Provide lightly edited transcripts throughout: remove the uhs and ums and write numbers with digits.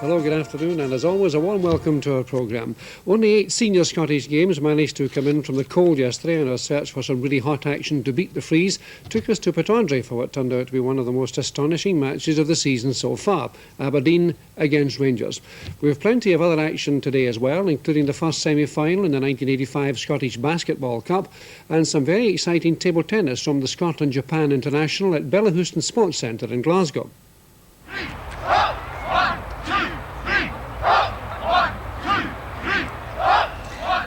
Hello, good afternoon, and as always, a warm welcome to our programme. Only 8 senior Scottish games managed to come in from the cold yesterday, and our search for some really hot action to beat the freeze took us to Prytz for what turned out to be one of the most astonishing matches of the season so far, Aberdeen against Rangers. We have plenty of other action today as well, including the first semi-final in the 1985 Scottish Basketball Cup, and some very exciting table tennis from the Scotland-Japan International at Bellahouston Sports Centre in Glasgow.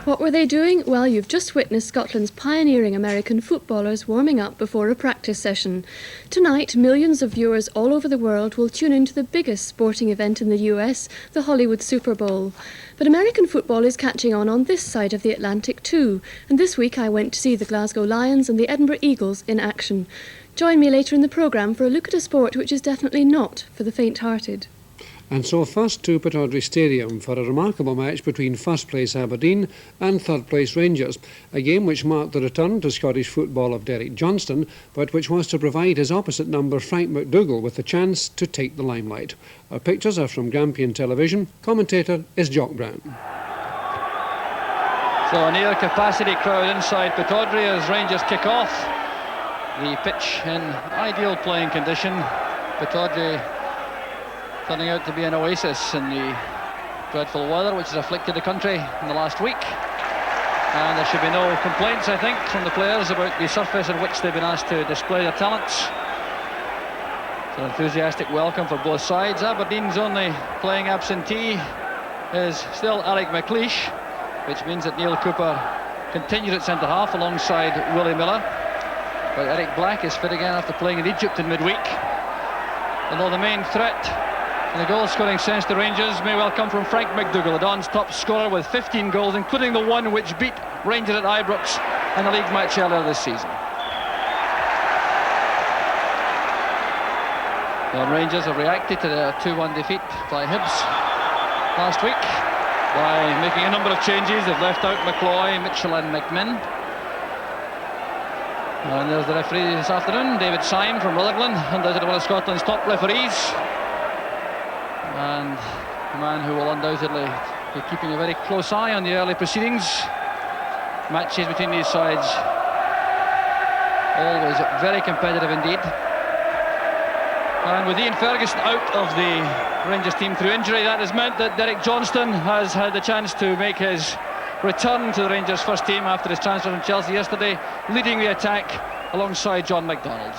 What were they doing? Well, you've just witnessed Scotland's pioneering American footballers warming up before a practice session. Tonight, millions of viewers all over the world will tune into the biggest sporting event in the US, the Hollywood Super Bowl. But American football is catching on this side of the Atlantic too, and this week I went to see the Glasgow Lions and the Edinburgh Eagles in action. Join me later in the programme for a look at a sport which is definitely not for the faint-hearted. And so first to Prytz Stadium for a remarkable match between first place Aberdeen and third place Rangers, a game which marked the return to Scottish football of Derek Johnston, but which was to provide his opposite number Frank McDougall with the chance to take the limelight. Our pictures are from Grampian Television. Commentator is Jock Brown. So a near capacity crowd inside Prytz as Rangers kick off. The pitch in ideal playing condition. Prytz turning out to be an oasis in the dreadful weather which has afflicted the country in the last week. And there should be no complaints, I think, from the players about the surface on which they've been asked to display their talents. It's an enthusiastic welcome for both sides. Aberdeen's only playing absentee is still Eric McLeish, which means that Neil Cooper continues at centre-half alongside Willie Miller. But Eric Black is fit again after playing in Egypt in midweek. Although the main threat in the goal-scoring sense to Rangers may well come from Frank McDougall, the Don's top scorer with 15 goals, including the one which beat Rangers at Ibrox in the league match earlier this season. The Rangers have reacted to their 2-1 defeat by Hibs last week by making a number of changes. They've left out McCloy, Mitchell and McMinn. And there's the referee this afternoon, David Syme from Rutherglen, undoubtedly one of Scotland's top referees. And a man who will undoubtedly be keeping a very close eye on the early proceedings. Matches between these sides always very competitive indeed. And with Ian Ferguson out of the Rangers team through injury, that has meant that Derek Johnston has had the chance to make his return to the Rangers first team after his transfer from Chelsea yesterday, leading the attack alongside John McDonald.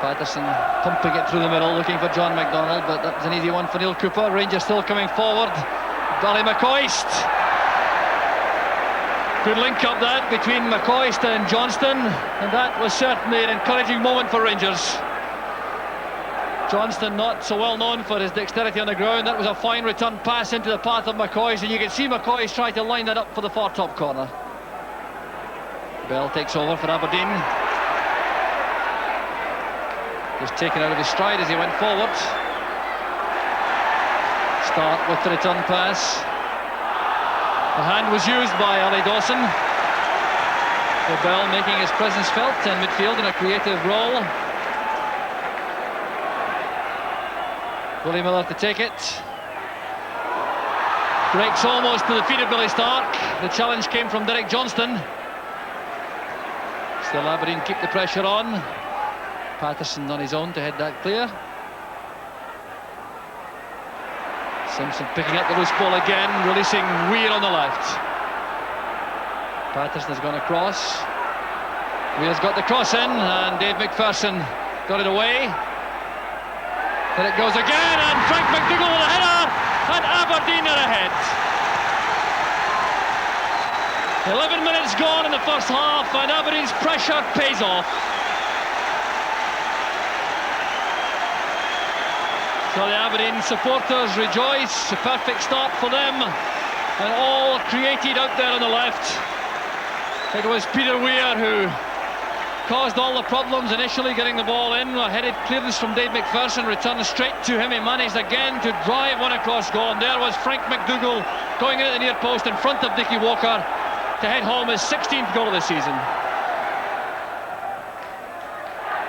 Patterson pumping it through the middle, looking for John McDonald, but that was an easy one for Neil Cooper. Rangers still coming forward. Barry McCoist. Good link up that between McCoist and Johnston, and that was certainly an encouraging moment for Rangers. Johnston not so well known for his dexterity on the ground. That was a fine return pass into the path of McCoist, and you can see McCoist try to line that up for the far top corner. Bell takes over for Aberdeen. Just taken out of his stride as he went forward. Start with the return pass. The hand was used by Ali Dawson. Bell making his presence felt in midfield in a creative role. Willie Miller to take it. Breaks almost to the feet of Billy Stark. The challenge came from Derek Johnston. Still Aberdeen keep the pressure on. Patterson on his own to head that clear. Simpson picking up the loose ball again, releasing Weir on the left. Patterson has gone across. Weir's got the cross in, and Dave McPherson got it away. There it goes again, and Frank McDougall with a header, and Aberdeen are ahead. 11 minutes gone in the first half, and Aberdeen's pressure pays off. So the Aberdeen supporters rejoice. A perfect start for them, and all created out there on the left. It was Peter Weir who caused all the problems initially, getting the ball in. A headed clearance from Dave McPherson, returned straight to him. He managed again to drive one across goal, and there was Frank McDougall going in at the near post in front of Dickie Walker to head home his 16th goal of the season.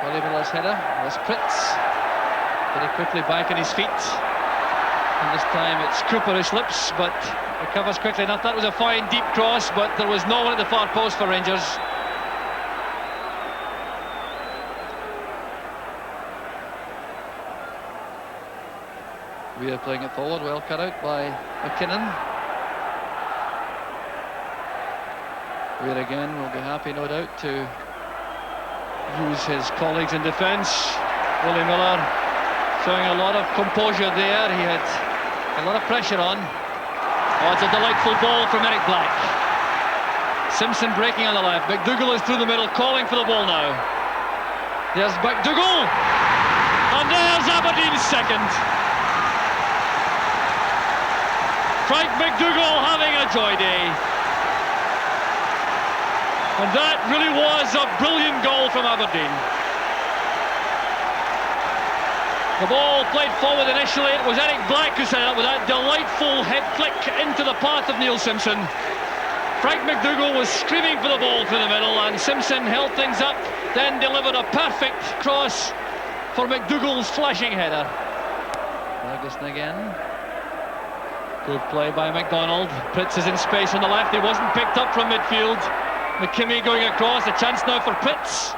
Willie Miller's header was Prytz. Very quickly back on his feet. And this time it's Cooper who slips, but recovers quickly enough. That was a fine deep cross, but there was no one at the far post for Rangers. We are playing it forward, well cut out by McKinnon. Weir again will be happy, no doubt, to use his colleagues in defence. Willie Miller showing a lot of composure there. He had a lot of pressure on. Oh, it's a delightful ball from Eric Black. Simpson breaking on the left. McDougall is through the middle, calling for the ball now. There's McDougall, and there's Aberdeen's second. Frank McDougall having a joy day. And that really was a brilliant goal from Aberdeen. The ball played forward initially. It was Eric Black who set it up with that delightful head flick into the path of Neil Simpson. Frank McDougall was screaming for the ball through the middle, and Simpson held things up, then delivered a perfect cross for McDougall's flashing header. Ferguson again. Good play by McDonald. Prytz is in space on the left. He wasn't picked up from midfield. McKimmie going across. A chance now for Prytz.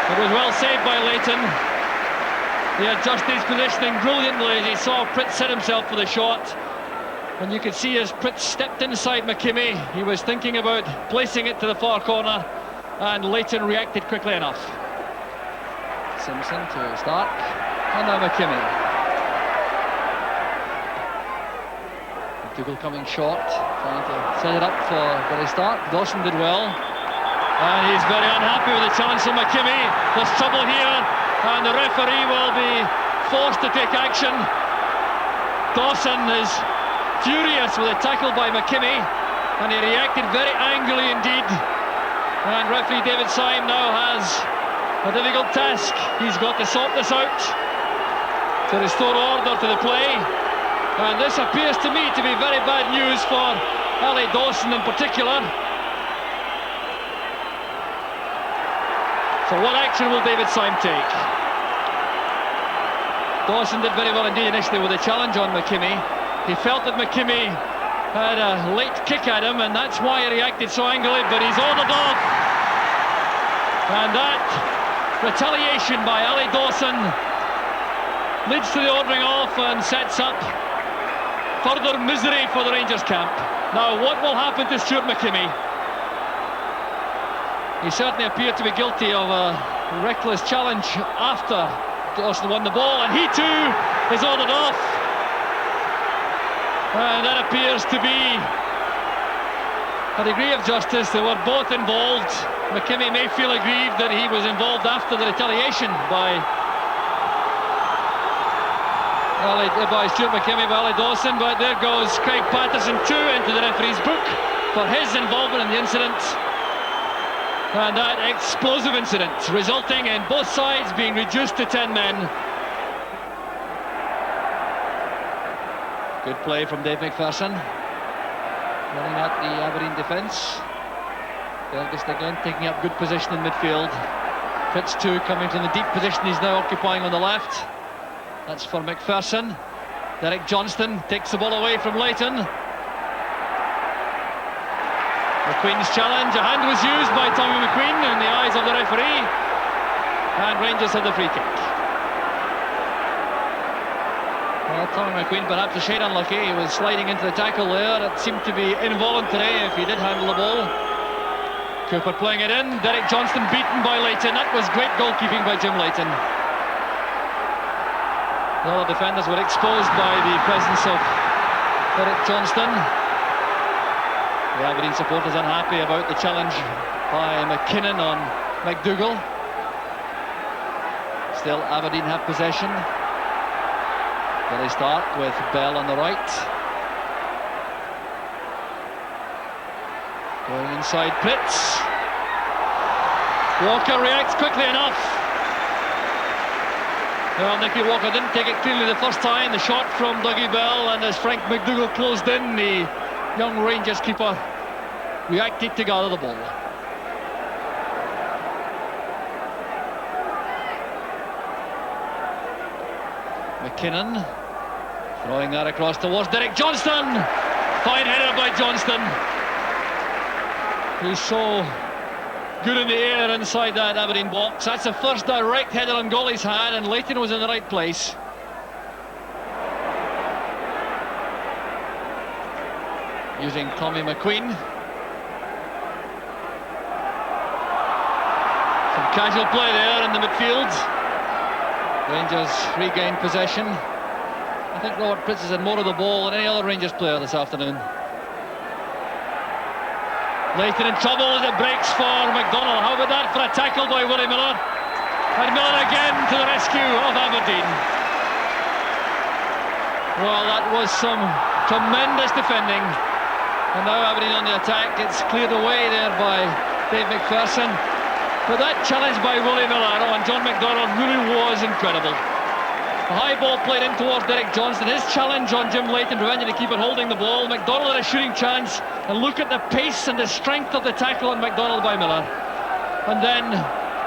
It was well saved by Leighton. He adjusted his positioning brilliantly as he saw Prytz set himself for the shot. And you could see as Prytz stepped inside McKimmie, he was thinking about placing it to the far corner, and Leighton reacted quickly enough. Simpson to Stark, and now McKimmie. McDougall coming short, trying to set it up for Billy Stark. Dawson did well, and he's very unhappy with the challenge from McKimmie. There's trouble here, and the referee will be forced to take action. Dawson is furious with a tackle by McKimmie, and he reacted very angrily indeed. And referee David Syme now has a difficult task. He's got to sort this out to restore order to the play. And this appears to me to be very bad news for Ali Dawson in particular. So what action will David Syme take? Dawson did very well indeed initially with a challenge on McKimmie. He felt that McKimmie had a late kick at him, and that's why he reacted so angrily, but he's ordered off. And that retaliation by Ali Dawson leads to the ordering off and sets up further misery for the Rangers camp. Now, what will happen to Stuart McKimmie? He certainly appeared to be guilty of a reckless challenge after Dawson won the ball, and he too is ordered off. And that appears to be a degree of justice. They were both involved. McKimmie may feel aggrieved that he was involved after the retaliation by Stuart McKimmie, by Ali Dawson, but there goes Craig Patterson too into the referee's book for his involvement in the incident. And that explosive incident resulting in both sides being reduced to 10 men. Good play from Dave McPherson, running at the Aberdeen defence. Ferguson again taking up good position in midfield. Prytz too coming from the deep position he's now occupying on the left. That's for McPherson. Derek Johnston takes the ball away from Leighton. McQueen's challenge. A hand was used by Tommy McQueen in the eyes of the referee, and Rangers have the free kick. Well, Tommy McQueen perhaps a shade unlucky. He was sliding into the tackle there. It seemed to be involuntary if he did handle the ball. Cooper playing it in. Derek Johnston beaten by Leighton. That was great goalkeeping by Jim Leighton. The other defenders were exposed by the presence of Derek Johnston. The Aberdeen supporters unhappy about the challenge by McKinnon on McDougall. Still Aberdeen have possession. They start with Bell on the right. Going inside Prytz. Walker reacts quickly enough. Well, Nicky Walker didn't take it clearly the first time. The shot from Dougie Bell, and as Frank McDougall closed in, the young Rangers keeper reacted to gather the ball. McKinnon Throwing that across towards Derek Johnston. Fine header by Johnston. He's so good in the air inside that Aberdeen box. That's the first direct header on goalie's had, and Leighton was in the right place. Using Tommy McQueen. Some casual play there in the midfield. Rangers regain possession. I think Robert Prytz has had more of the ball than any other Rangers player this afternoon. Leighton in trouble as it breaks for McDougall. How about that for a tackle by Willie Miller? And Miller again to the rescue of Aberdeen. Well, that was some tremendous defending. And now Aberdeen on the attack. It's cleared away there by Dave McPherson. But that challenge by Willie Miller on John McDougall really was incredible. The high ball played in towards Derek Johnston. His challenge on Jim Leighton, preventing the keeper holding the ball. McDougall had a shooting chance. And look at the pace and the strength of the tackle on McDougall by Miller. And then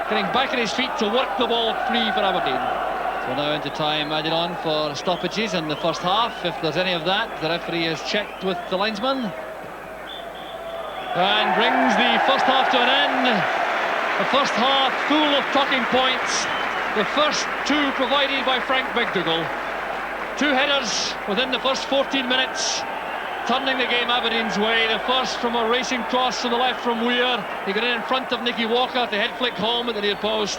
getting back on his feet to work the ball free for Aberdeen. So now into time added on for stoppages in the first half. If there's any of that, the referee has checked with the linesman. And brings the first half to an end. The first half full of talking points. The first two provided by Frank McDougall. Two headers within the first 14 minutes, turning the game Aberdeen's way. The first from a racing cross to the left from Weir. He got in front of Nicky Walker to head flick home at the near post.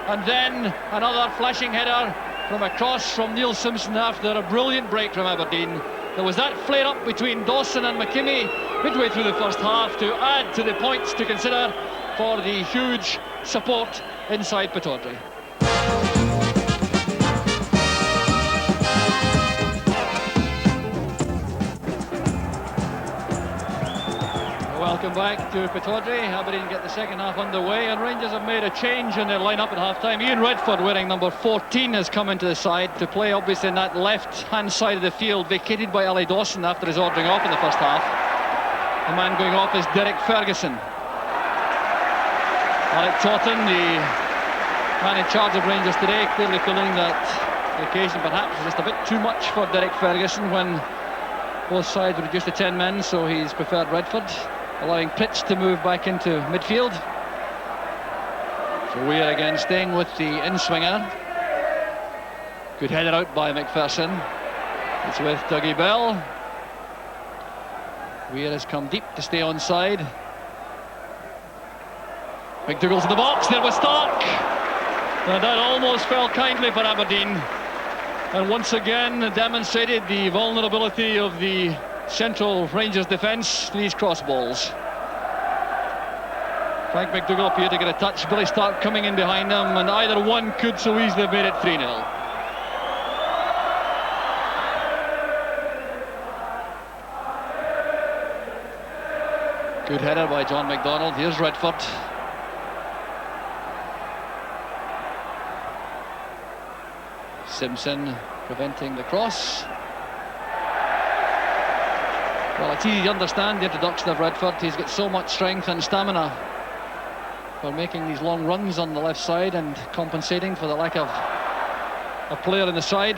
And then another flashing header from a cross from Neil Simpson after a brilliant break from Aberdeen. There was that flare-up between Dawson and McKimmie midway through the first half to add to the points to consider for the huge support inside Pittodrie. Welcome back to Pittodrie. Aberdeen get the second half underway, and Rangers have made a change in their lineup at half-time. Ian Redford, wearing number 14, has come into the side to play obviously in that left-hand side of the field, vacated by Ali Dawson after his ordering off in the first half. The man going off is Derek Ferguson. Alec Totten, the man in charge of Rangers today, clearly feeling that the occasion perhaps was just a bit too much for Derek Ferguson when both sides were reduced to 10 men, so he's preferred Redford, allowing Prytz to move back into midfield. So Weir again staying with the in-swinger. Good header out by McPherson. It's with Dougie Bell. Weir has come deep to stay onside. McDougall's in the box, there was Stark. And that almost fell kindly for Aberdeen. And once again demonstrated the vulnerability of the Central Rangers defence to these cross balls. Frank McDougall appeared to get a touch. Billy Stark coming in behind him, and either one could so easily have made it 3-0. Good header by John McDonald. Here's Redford. Simpson preventing the cross. Well, it's easy to understand the introduction of Redford. He's got so much strength and stamina for making these long runs on the left side and compensating for the lack of a player in the side.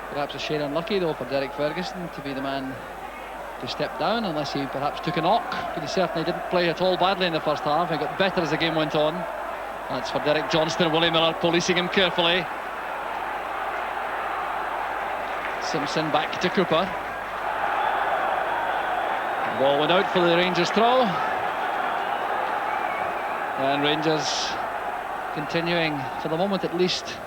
Perhaps a shade unlucky though for Derek Ferguson to be the man to step down, unless he perhaps took a knock. But he certainly didn't play at all badly in the first half. He got better as the game went on. That's for Derek Johnston. Willie Miller policing him carefully. Simpson back to Cooper. The ball went out for the Rangers throw. And Rangers continuing, for the moment at least,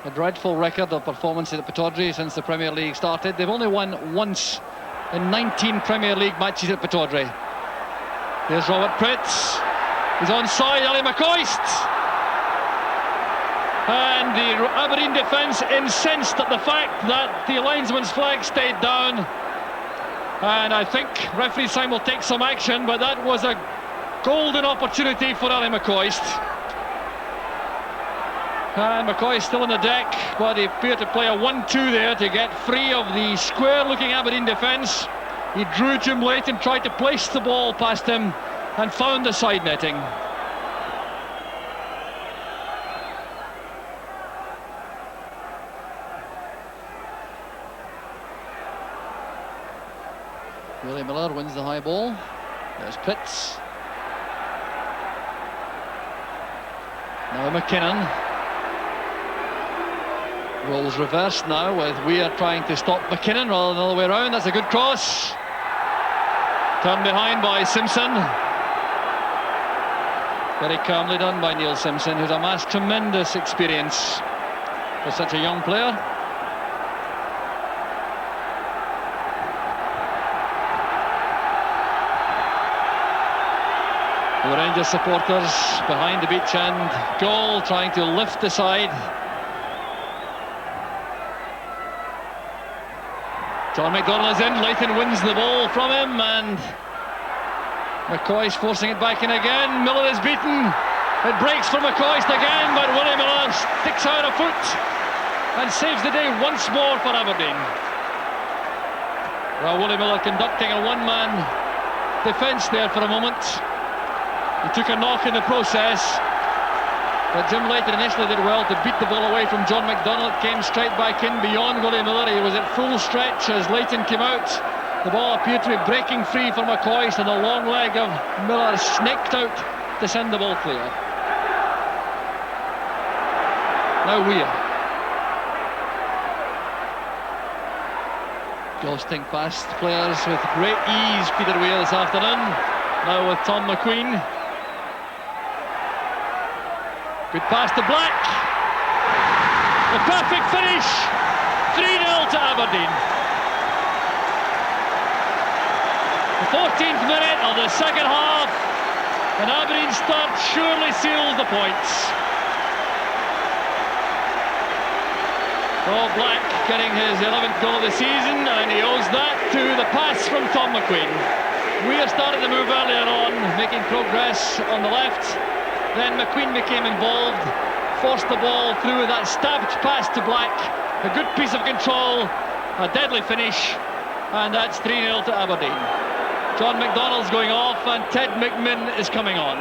a dreadful record of performances at Pittodrie since the Premier League started. They've only won once in 19 Premier League matches at Pittodrie. Here's Robert Prytz. He's onside, Ali McCoist. And the Aberdeen defence incensed at the fact that the linesman's flag stayed down. And I think referee Simon will take some action, but that was a golden opportunity for Ali McCoist. And McCoist still on the deck, but he appeared to play a 1-2 there to get free of the square-looking Aberdeen defence. He drew Jim Leighton, tried to place the ball past him, and found the side netting. Willie Miller wins the high ball. There's Prytz. Now McKinnon. Roles reversed now with Weir trying to stop McKinnon rather than the other way around. That's a good cross. Turned behind by Simpson. Very calmly done by Neil Simpson, who's amassed tremendous experience for such a young player. The Rangers supporters behind the beach end. Goal trying to lift the side. John McDougall is in. Leighton wins the ball from him, and McCoist forcing it back in again. Miller is beaten. It breaks for McCoist again, but Willie Miller sticks out a foot and saves the day once more for Aberdeen. Well, Willie Miller conducting a one-man defence there for a moment. He took a knock in the process, but Jim Leighton initially did well to beat the ball away from John McDougall. It came straight back in beyond Willie Miller. He was at full stretch as Leighton came out. The ball appeared to be breaking free for McCoist, and the long leg of Miller snaked out to send the ball clear. Now Weir. Ghosting past players with great ease, Peter Weir this afternoon. Now with Tom McQueen. Good pass to Black. The perfect finish. 3-0 to Aberdeen. The 14th minute of the second half, and Aberdeen's start surely seals the points. Oh, Black getting his 11th goal of the season, and he owes that to the pass from Tom McQueen. Weir started the move earlier on, making progress on the left. Then McQueen became involved, forced the ball through that stabbed pass to Black. A good piece of control, a deadly finish, and that's 3-0 to Aberdeen. John McDougall's going off, and Ted McMinn is coming on.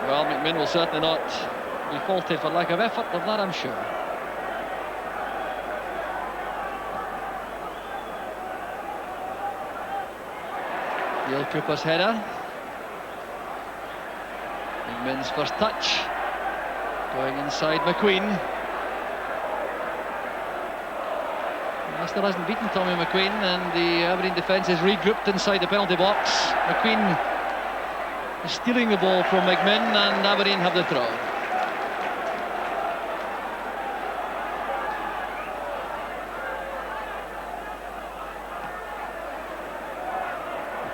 Well, McMinn will certainly not be faulted for lack of effort, of that I'm sure. Neil Cooper's header. McMinn's first touch. Going inside McQueen. Still hasn't beaten Tommy McQueen, and the Aberdeen defence is regrouped inside the penalty box. McQueen is stealing the ball from McMinn, and Aberdeen have the throw.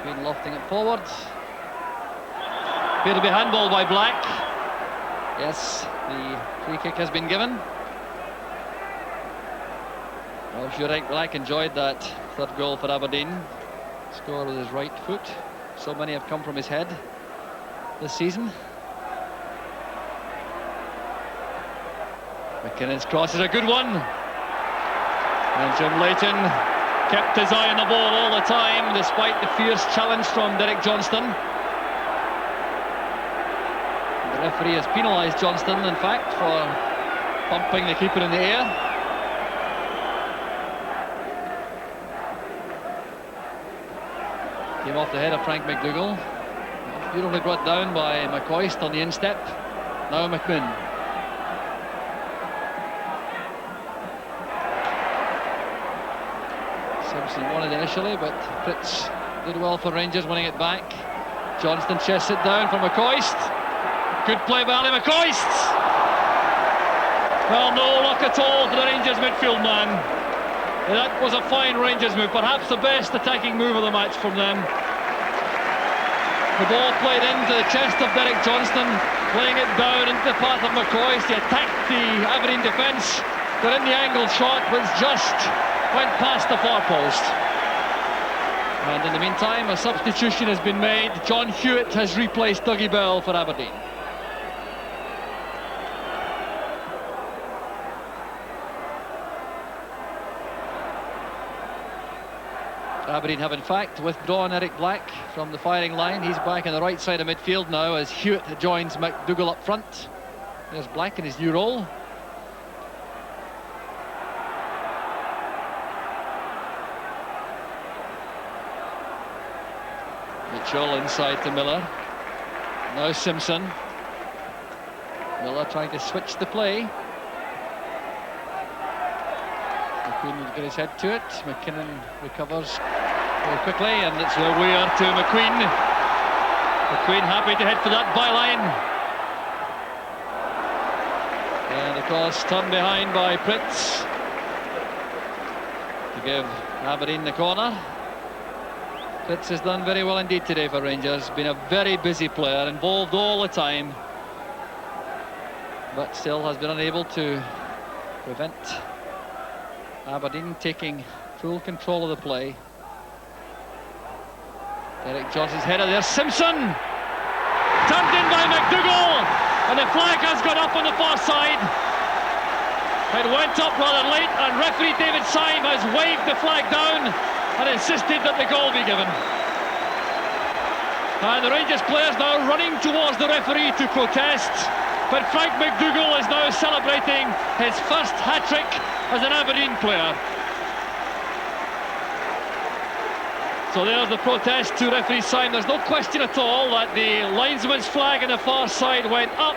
McQueen lofting it forward. Appeared to be handballed by Black. Yes, the free kick has been given. Well, Jurek Black enjoyed that third goal for Aberdeen. Scored with his right foot. So many have come from his head this season. McKinnon's cross is a good one. And Jim Leighton kept his eye on the ball all the time, despite the fierce challenge from Derek Johnston. The referee has penalised Johnston, in fact, for bumping the keeper in the air. Came off the head of Frank McDougall. Beautifully brought down by McCoist on the instep. Now McMinn. Simpson won it initially, but Prytz did well for Rangers, winning it back. Johnston chests it down for McCoist. Good play by Ali McCoist. Well, no luck at all for the Rangers midfield man. That was a fine Rangers move, perhaps the best attacking move of the match from them. The ball played into the chest of Derek Johnston, playing it down into the path of McCoist. He attacked the Aberdeen defence. They're in the angled shot, which just went past the far post. And in the meantime, a substitution has been made. John Hewitt has replaced Dougie Bell for Aberdeen. Aberdeen have in fact withdrawn Eric Black from the firing line. He's back on the right side of midfield now as Hewitt joins McDougall up front. There's Black in his new role. Mitchell inside to Miller. Now Simpson. Miller trying to switch the play. McQueen will get his head to it. McKinnon recovers very quickly, and it's Weir to McQueen. McQueen happy to head for that byline. And of course turned behind by Prytz to give Aberdeen the corner. Prytz has done very well indeed today for Rangers. Been a very busy player, involved all the time, but still has been unable to prevent Aberdeen taking full control of the play. Derek Johnson's header there. Simpson! Turned in by McDougall! And the flag has gone up on the far side. It went up rather late, and referee David Syme has waved the flag down and insisted that the goal be given. And the Rangers players now running towards the referee to protest. But Frank McDougall is now celebrating his first hat-trick as an Aberdeen player. So there's the protest to referee Syme. There's no question at all that the linesman's flag on the far side went up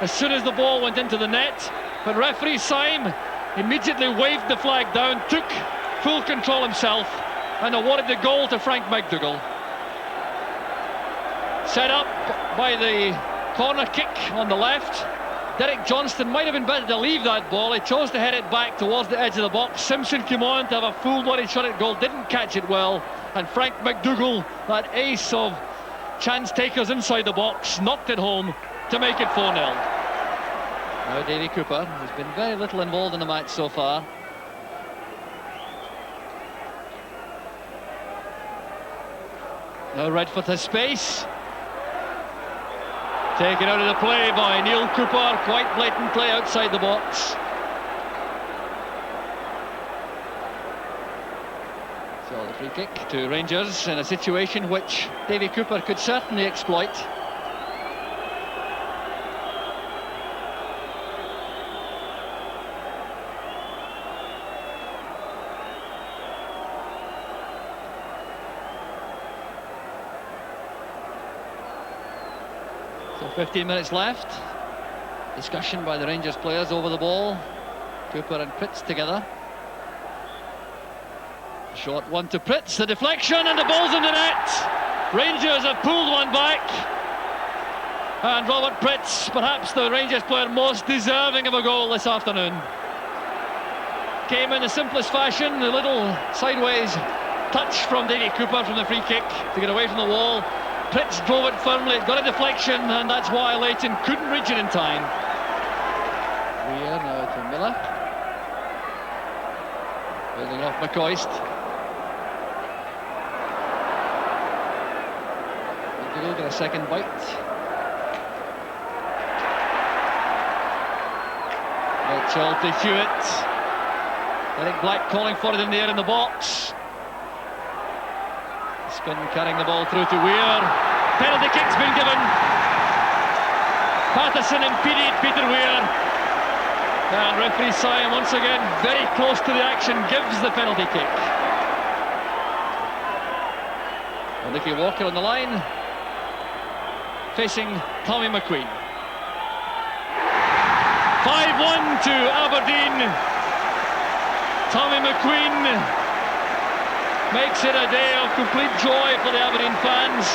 as soon as the ball went into the net. But referee Syme immediately waved the flag down, took full control himself, and awarded the goal to Frank McDougall. Set up by the corner kick on the left. Derek Johnston might have been better to leave that ball. He chose to head it back towards the edge of the box. Simpson came on to have a full-blooded shot at goal, didn't catch it well, and Frank McDougall, that ace of chance takers inside the box, knocked it home to make it 4-0. Now Davy Cooper, who's been very little involved in the match so far. Now Redford has space. Taken out of the play by Neil Cooper, quite blatant play outside the box. So the free kick to Rangers in a situation which Davy Cooper could certainly exploit. So 15 minutes left. Discussion by the Rangers players over the ball. Cooper and Prytz together. Short one to Prytz, the deflection, and the ball's in the net. Rangers have pulled one back. And Robert Prytz, perhaps the Rangers player most deserving of a goal this afternoon. Came in the simplest fashion, a little sideways touch from Davy Cooper from the free kick to get away from the wall. Prytz drove it firmly, it got a deflection, and that's why Leighton couldn't reach it in time. Weir now to Miller. Building off McCoist. McDougall get a second bite. Mitchell to Hewitt. Eric Black calling for it in the air in the box. Spin carrying the ball through to Weir. Penalty kick's been given. Patterson impeded Peter Weir. And referee Syme once again very close to the action, gives the penalty kick. And Nicky Walker on the line, facing Tommy McQueen. 5-1 to Aberdeen. Tommy McQueen makes it a day of complete joy for the Aberdeen fans.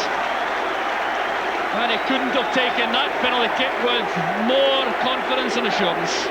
And he couldn't have taken that penalty kick with more confidence and assurance.